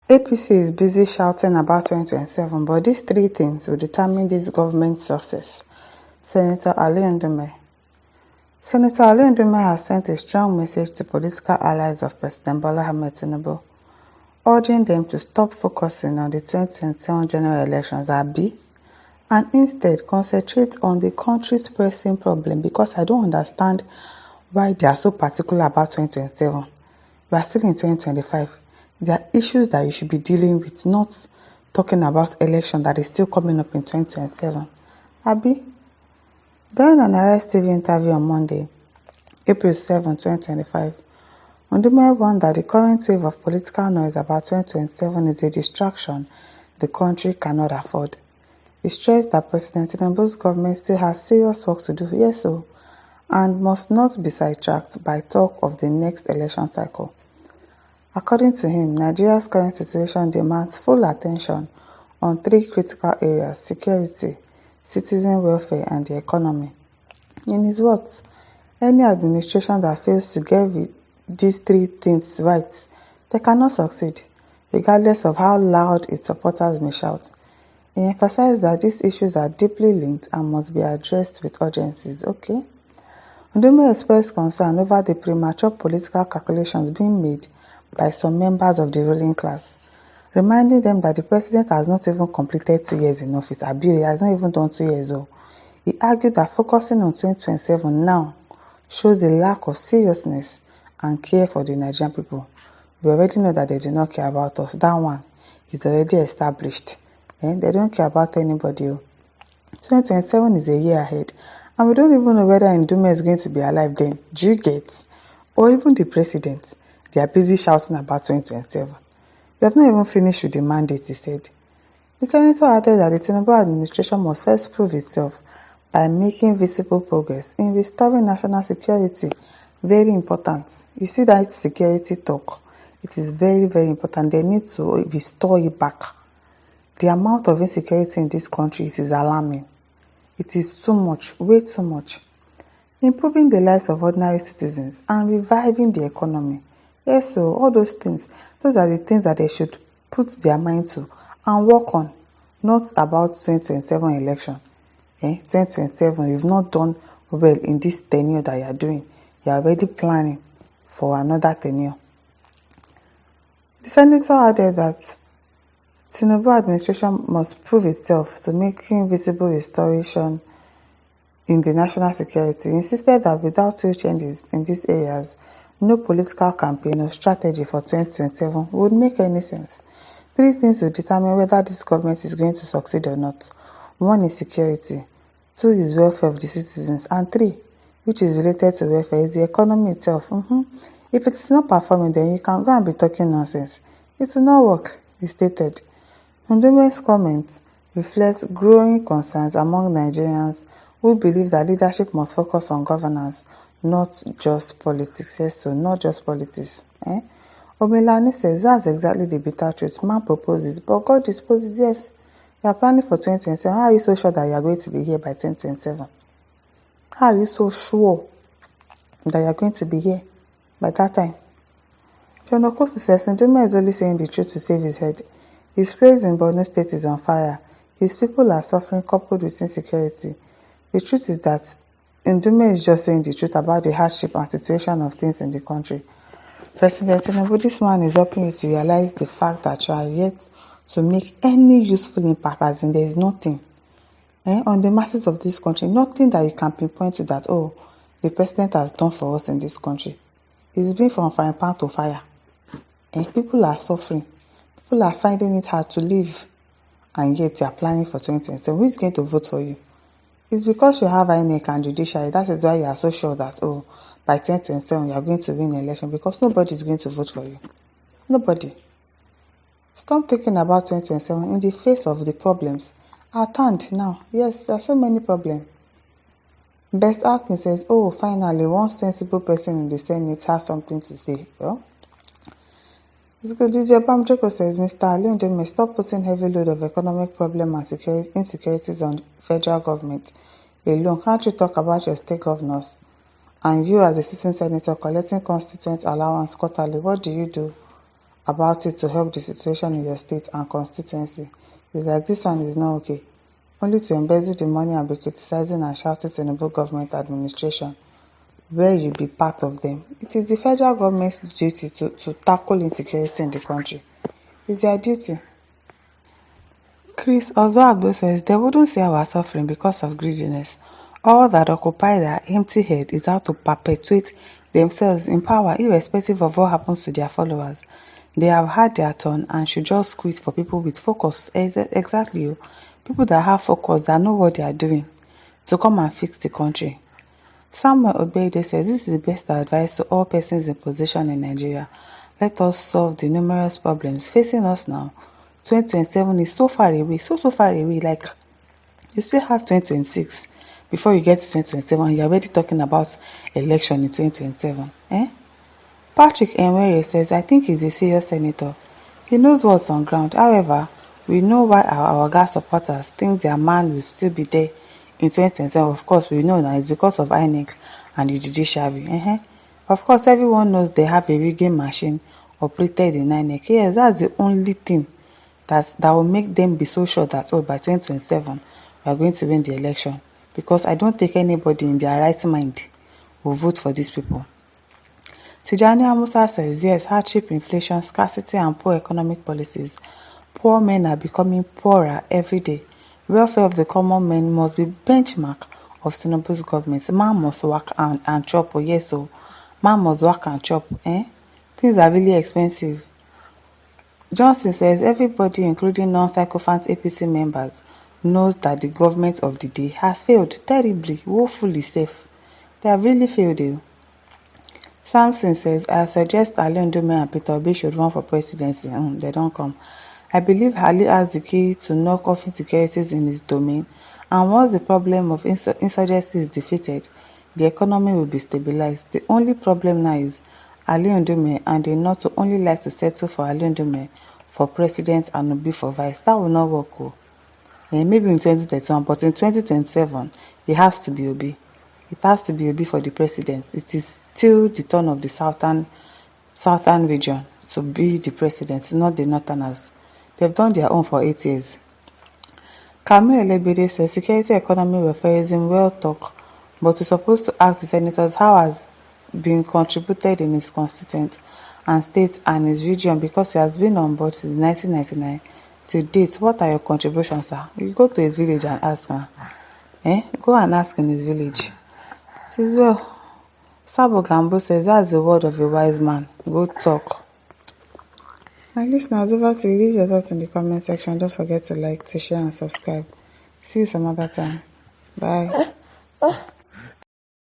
APC is busy shouting about 2027, but these three things will determine this government's success. Senator Ali Ndume. Senator Ali Ndume has sent a strong message to political allies of President Bola Ahmed Tinubu, urging them to stop focusing on the 2027 general elections and instead concentrate on the country's pressing problem, because I don't understand why they are so particular about 2027. We are still in 2025. There are issues that you should be dealing with, not talking about election that is still coming up in 2027. During an Arise TV interview on Monday, April 7, 2025, Ndume warned that the current wave of political noise about 2027 is a distraction the country cannot afford. He stressed that President Tinubu's government still has serious work to do, and must not be sidetracked by talk of the next election cycle. According to him, Nigeria's current situation demands full attention on three critical areas: security, citizen welfare, and the economy. In his words, any administration that fails to get these three things right, they cannot succeed, regardless of how loud its supporters may shout. He emphasized that these issues are deeply linked and must be addressed with urgency. Ndume expressed concern over the premature political calculations being made by some members of the ruling class, reminding them that the president has not even completed 2 years in office. He has not even done 2 years old. He argued that focusing on 2027 now shows a lack of seriousness and care for the Nigerian people. We already know that they do not care about us. That one is already established. They don't care about anybody. 2027 is a year ahead, and we don't even know whether Ndume is going to be alive then. Do you get? Or even the president. They are busy shouting about 2027. We have not even finished with the mandate, he said. The senator added that the Tinubu administration must first prove itself by making visible progress in restoring national security. Very important. You see that security talk. It is very, very important. They need to restore it back. The amount of insecurity in this country is alarming. It is too much, way too much. Improving the lives of ordinary citizens and reviving the economy. So all those things, those are the things that they should put their mind to and work on, not about 2027 election. 2027, you've not done well in this tenure that you are doing. You are already planning for another tenure. The senator added that Tinubu administration must prove itself to making visible restoration in the national security. He insisted that without real changes in these areas, no political campaign or strategy for 2027 would make any sense. Three things will determine whether this government is going to succeed or not. One is security, two is welfare of the citizens, and three, which is related to welfare, is the economy itself. If it is not performing, then you can go and be talking nonsense. It will not work, he stated. Ndume's comment reflects growing concerns among Nigerians who believe that leadership must focus on governance, not just politics. Not just politics. Omilani says that's exactly the bitter truth. Man proposes, but God disposes. Yes, you are planning for 2027. How are you so sure that you are going to be here by 2027? How are you so sure that you are going to be here by that time? John Okosu says Ndume is only saying the truth to save his head. His praise in Borno State is on fire. His people are suffering coupled with insecurity. The truth is that Ndume is just saying the truth about the hardship and situation of things in the country. President Tinubu, this man is helping you to realize the fact that you are yet to make any useful impact, as in there is nothing on the masses of this country, nothing that you can pinpoint to that, the president has done for us in this country. It's been from frying pan to fire. People are suffering. People are finding it hard to live, and yet you are planning for 2027. Who is going to vote for you? It's because you have INEC and judiciary. That is why you are so sure that, by 2027 you are going to win the election, because nobody is going to vote for you. Nobody. Stop thinking about 2027 in the face of the problems at hand now. Yes, there are so many problems. Best Acting says, finally, one sensible person in the Senate has something to say. DJ Bamjoko says, Mr. Ali Ndume, stop putting heavy load of economic problem and insecurities on federal government alone. Can't you talk about your state governors? And you, as a sitting senator, collecting constituent allowance quarterly, what do you do about it to help the situation in your state and constituency. It's like this one is not okay. Only to embezzle the money and be criticizing and shouting Tinubu government administration, where you be part of them. It is the federal government's duty to tackle insecurity in the country. It's their duty. Chris Ozoagbo says they wouldn't see our suffering because of greediness. All that occupy their empty head is how to perpetuate themselves in power irrespective of what happens to their followers. They have had their turn and should just quit for people with focus. Exactly. People that have focus, that know what they are doing, to come and fix the country. Samuel Obeide says this is the best advice to all persons in position in Nigeria. Let us solve the numerous problems facing us now. 2027 is so far away, so far away. Like, you still have 2026 before you get to 2027. You're already talking about election in 2027. Patrick Enwere says, I think he's a serious senator. He knows what's on ground. However, we know why our gas supporters think their man will still be there in 2027. Of course, we know that it's because of INEC and the judiciary. Of course, everyone knows they have a rigging machine operated in INEC. Yes, that's the only thing that will make them be so sure that, by 2027, we are going to win the election. Because I don't think anybody in their right mind will vote for these people. Tijani Amusa says, yes, hardship, inflation, scarcity, and poor economic policies. Poor men are becoming poorer every day. Welfare of the common men must be benchmark of Tinubu's government. Man must work and chop. Man must work and chop. Things are really expensive. Johnson says, everybody, including non-sycophant APC members, knows that the government of the day has failed terribly, woefully safe. They have really failed. Samson says, I suggest Ali Ndume and Peter Obi should run for presidency. They don't come. I believe Ali has the key to knock off insecurities in his domain, and once the problem of insurgency is defeated, the economy will be stabilized. The only problem now is Ali Ndume, and they not only like to settle for Ali Ndume for president and Obi for vice. That will not work. Maybe in 2031, but in 2027, it has to be Obi. It has to be Obi for the president. It is still the turn of the southern region to be the president, not the northerners. They've done their own for 8 years. Kamil Elegbede says, security, economy, welfareism, well talk, but we're supposed to ask the senators how has been contributed in his constituent and state and his region, because he has been on board since 1999 to date. What are your contributions, sir? You go to his village and ask her. Go and ask in his village. Says, well, Sabo Gambo says, that's the word of a wise man. Go talk. My listeners, over to you. Leave your thoughts in the comment section. Don't forget to like, to share, and subscribe. See you some other time. Bye.